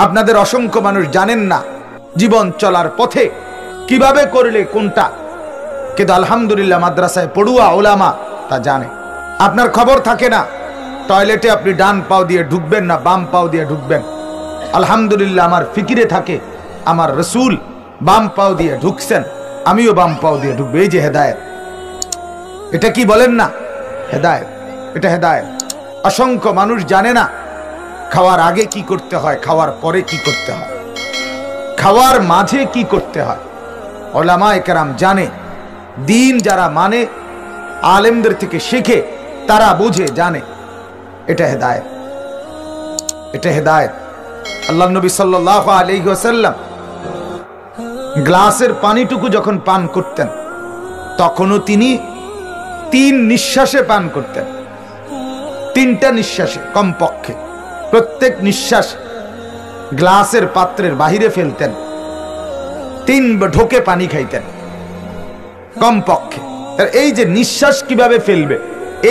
আপনাদের অসংখ্য মানুষ জানেন না জীবন চলার পথে কিভাবে করলে কোনটা, কিন্তু আলহামদুলিল্লাহ মাদ্রাসায় পড়ুয়া ওলামা তা জানে। আপনার খবর থাকে না টয়লেটে আপনি ডান পাও দিয়ে ঢুকবেন না বাম পাও দিয়ে ঢুকবেন। আলহামদুলিল্লাহ আমার ফিকিরে থাকে আমার রসুল বাম পাও দিয়ে ঢুকছেন, আমিও বাম পাও দিয়ে ঢুকবো। এই যে হেদায়েত, এটা কি বলেন না হেদায়েত, এটা হেদায়েত। অসংখ্য মানুষ জানে না খাওয়ার আগে কি করতে হয়, খাওয়ার পরে কি করতে হয়, খাওয়ার মাঝে কি করতে হয়। ওলামায়ে কেরাম জানে, দিন যারা মানে আলেমদের থেকে শেখে তারা বুঝে জানে, এটা হেদায়েত, এটা হেদায়েত। আল্লাহ নবী সাল্লাল্লাহু আলাইহি ওয়াসাল্লাম গ্লাসের পানিটুকু যখন পান করতেন তখনও তিনি 3 নিঃশ্বাসে পান করতেন, 3টা নিঃশ্বাসে কমপক্ষে। প্রত্যেক নিঃশ্বাস গ্লাসের পাত্রের বাহিরে ফেলতেন, 3 ঢোকে পানি খাইতেন কমপক্ষে। এই যে নিঃশ্বাস কিভাবে ফেলবে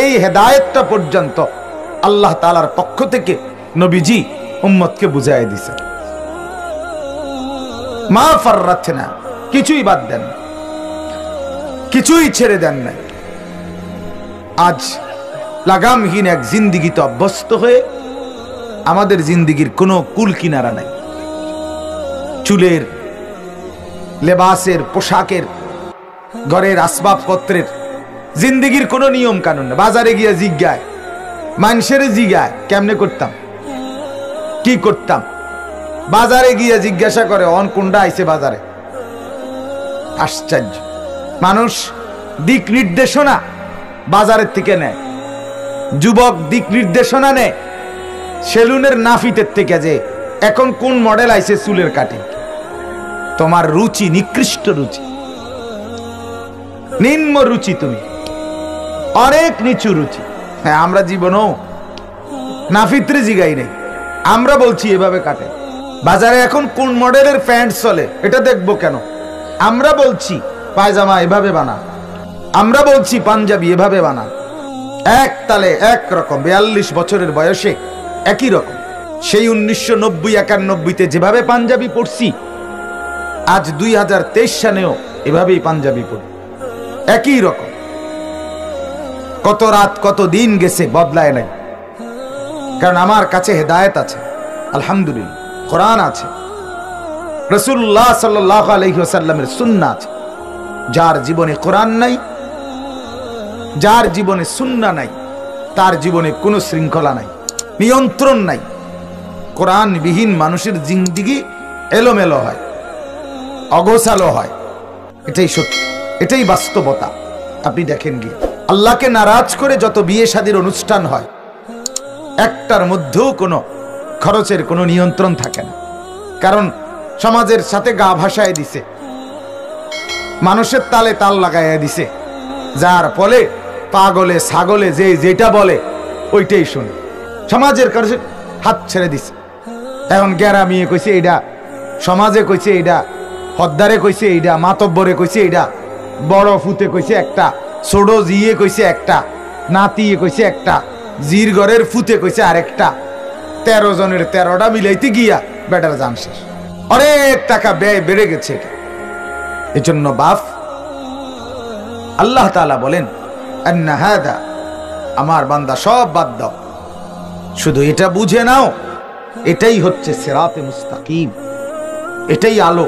এই হেদায়েতটা পর্যন্ত আল্লাহ তাআলার পক্ষ থেকে নবীজি উম্মতকে বুঝাই দিয়েছেন। মা ফাররাতনা, কিছুই বাদ দেন, কিছুই ছেড়ে দেন না। আজ লাগামহীন এক জিন্দিগিতে অভ্যস্ত হয়ে আমাদের জিন্দিগির কোনো কুল কিনারা নাই। চুলের, লেবাসের, পোশাকের, ঘরের আসবাবপত্রের, জিন্দিগির কোনো নিয়ম কানুন না। বাজারে গিয়ে জিজ্ঞায়, মানুষের জিজ্ঞায় কেমনে করতাম, কি করতাম, বাজারে গিয়ে জিজ্ঞাসা করে অন কোনটা আইছে বাজারে। আশ্চর্য, মানুষ দিক নির্দেশনা বাজারের থেকে নেয়, যুবক দিক নির্দেশনা নেয় সেলুনের নাফিতের থেকে, যে এখন কোন মডেল আইছে চুলের কাটিং। তোমার রুচি নিকৃষ্ট রুচি, নিম্ন রুচি, তুমি অনেক নিচু রুচি। হ্যাঁ, আমরা জীবনও নাফিত্রে জিগাই নেই, আমরা বলছি এভাবে কাটে। বাজারে এখন কোন মডেলের প্যান্ট চলে এটা দেখবো কেন, আমরা বলছি পায়জামা এভাবে বানা, আমরা বলছি পাঞ্জাবি এভাবে বানা। এক তালে এক রকম, 42 বছরের বয়সে একই রকম। সেই 1990-91-তে যেভাবে পাঞ্জাবি পরছি, আজ 2023 সালেও এভাবেই পাঞ্জাবি পরি, একই রকম। কত রাত কত দিন গেছে, বদলায় নাই। কারণ আমার কাছে হেদায়েত আছে, আলহামদুলিল্লাহ, কোরআন আছে, রাসূলুল্লাহ সাল্লাল্লাহু আলাইহি ওয়াসাল্লামের সুন্নাহ আছে। যার জীবনে কোরআন নাই, যার জীবনে সুন্নাহ নাই, তার জীবনে কোনো শৃঙ্খলা নাই, নিয়ন্ত্রণ নাই। কোরআনবিহীন মানুষের জিন্দেগি এলোমেলো হয়, অগোছালো হয়। এটাই সত্য, এটাই বাস্তবতা। আপনি দেখেন গিয়ে আল্লাহকে নারাজ করে যত বিয়ে শাদীর অনুষ্ঠান হয়, একটার মধ্যেও কোনো খরচের কোনো নিয়ন্ত্রণ থাকে না। কারণ সমাজের সাথে গা ভাসায় দিছে, মানুষের তালে তাল লাগাইয়া দিছে, যার ফলে পাগলে ছাগলে যে যেটা বলে ওইটাই শুনে। সমাজের কাছে হাত ছেড়ে দিছে। এখন গ্যারামিয়ে কইছে এইটা, সমাজে কইছে এইটা, হদ্দারে কইছে এইটা, মাতব্বরে কইছে এইটা, বড় ফুতে কইছে একটা, ছোট জিয়ে কইছে একটা, নাতিয়ে কইছে একটা, জির ঘরের ফুতে কইছে আরেকটা। 13 জনের 13টা মিলাইতে গিয়া বেটার জান শেষ। অনেক টাকা ব্যয় বেড়ে গেছে এটা। এজন্য বাপ, আল্লাহ তাআলা বলেন আন্না হাদা, আমার বান্দা সব বাদ দাও, শুধু এটা বুঝে নাও এটাই হচ্ছে সিরাতে মুস্তাকিম, এটাই আলো,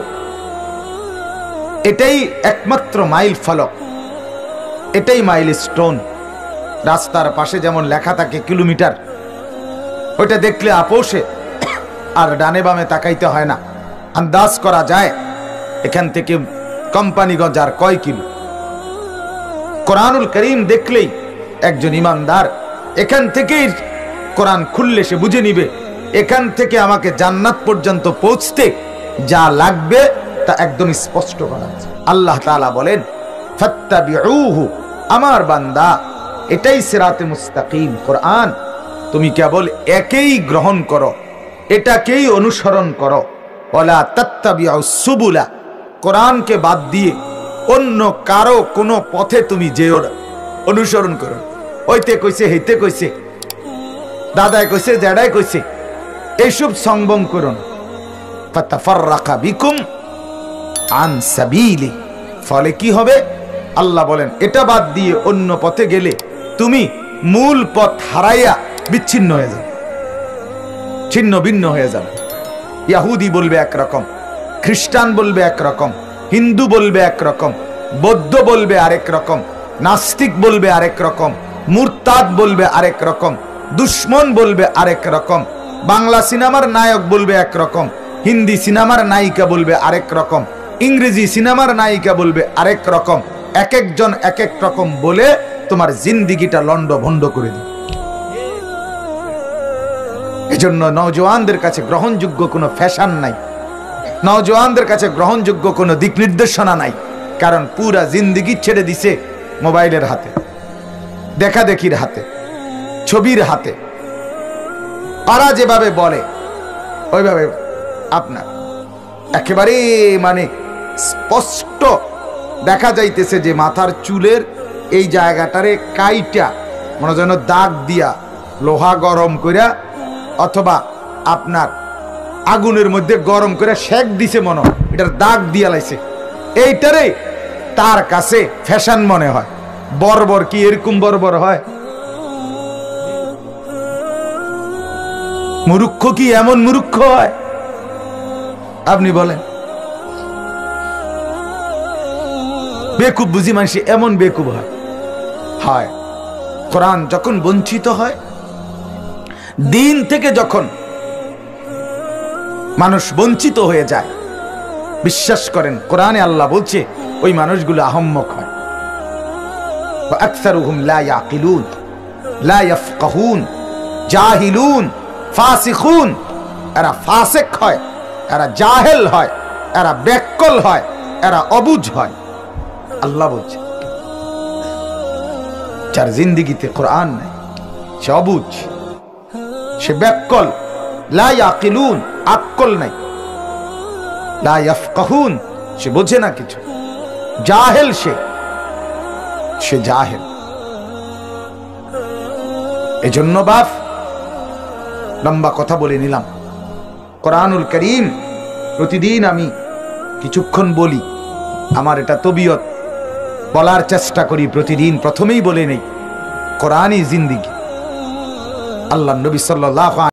এটাই একমাত্র মাইল ফলক, এটাই মাইল স্টোন। রাস্তার পাশে যেমন লেখা থাকে কিলোমিটার, ওইটা দেখলে আপোষে আর ডানে বামে তাকাইতে হয় না, আন্দাজ করা যায় এখান থেকে কোম্পানিগঞ্জ আর কয় কিলো। কোরআনুল করিম দেখলেই একজন ইমানদার এখান থেকেই কোরআন খুললে সে বুঝে নিবে এখান থেকে আমাকে জান্নাত পর্যন্ত পৌঁছতে যা লাগবে তা একদম স্পষ্ট করা আছে। আল্লাহ তাআলা বলেন ফাত্তাবিউহু, আমার বান্দা এটাই সিরাতে মুস্তাকিম কোরআন, তুমি কেবল একেই গ্রহণ করো, এটাকেই অনুসরণ করো। ওয়ালা তাত্তাবিউস সুবুলা, কোরআনকে বাদ দিয়ে অন্য কারো কোনো পথে তুমি যেও না, অনুসরণ করো। ওইতে কইছে, হেইতে কইছে, দাদায় কইছে, জেডায় কইছে, এইসব সংবং করো না। ফাতাফাররাকা বিকুম আন সাবিলি। ফলে কি হবে? আল্লাহ বলেন এটা বাদ দিয়ে অন্য পথে গেলে তুমি মূল পথ হারাইয়া বিচ্ছিন্ন হয়ে যাবে, ছিন্ন ভিন্ন হয়ে যাবে। ইহুদি বলবে একরকম, খ্রিস্টান বলবে একরকম, হিন্দু বলবে একরকম, বৌদ্ধ বলবে আরেক রকম, নাস্তিক বলবে আরেক রকম, মুরতাদ বলবে আরেক রকম, দুশ্মন বলবে আরেক রকম, বাংলা সিনেমার নায়ক বলবে একরকম, হিন্দি সিনেমার নায়িকা বলবে আরেক রকম, ইংরেজি সিনেমার নায়িকা বলবে আরেক রকম। এক একজন এক এক রকম বলে তোমার জিন্দিগিটা লন্ড ভন্ড করে দিবে। এজন্য নওজওয়ানদের কাছে গ্রহণযোগ্য কোনো ফ্যাশন নাই, নওজওয়ানদের কাছে গ্রহণযোগ্য কোনো দিক নির্দেশনা নাই। কারণ পুরা জিন্দিগি ছেড়ে দিছে মোবাইলের হাতে, দেখাদেখির হাতে, ছবির হাতে। তারা যেভাবে বলে ওইভাবে আপনার একেবারে মানে স্পষ্ট দেখা যাইতেছে যে মাথার চুলের এই জায়গাটারে কাইটা মনে যেন দাগ দিয়া লোহা গরম কইরা অথবা আপনার আগুনের মধ্যে গরম করে সেক দিছে, মনে হয় এটার দাগ দিয়া লাইছে। এইটারে তার কাছে ফ্যাশন মনে হয়। বর্বর কি এরকম বর্বর হয়? মূর্খ কি এমন মূর্খ হয়? আপনি বলেন। বেকুব বুঝি মানুষ এমন বেকুব হয়। হয় কোরআন যখন বঞ্চিত হয়, দিন থেকে যখন মানুষ বঞ্চিত হয়ে যায়, বিশ্বাস করেন কোরআনে আল্লাহ বলছে ওই মানুষগুলো আহম্মক হয়। আকসারুহুম লা ইয়াকিলুন লা ইয়াফকাহুন জাহিলুন ফাসিকুন। এরা ফাসিক হয়, এরা জাহেল হয়, এরা বেকল হয়, এরা অবুঝ হয়। আল্লাহ বলছে যার জিন্দিগিতে কোরআন নাই সে অবুঝ, সে বেকল। লা ইয়াকিলুন, আকল নাই। লা ইয়াফকাহুন, সে বোঝে না কিছু। জাহেল, সে জাহেল। এজন্য বাপ লম্বা কথা বলে নিলাম। কোরআনুল করিম প্রতিদিন আমি কিছুক্ষণ বলি, আমার এটা তবিয়ত, বলার চেষ্টা করি প্রতিদিন। প্রথমেই বলে নেই কোরআনই জিন্দিগি। আল্লাহ নবী সাল্লাল্লাহু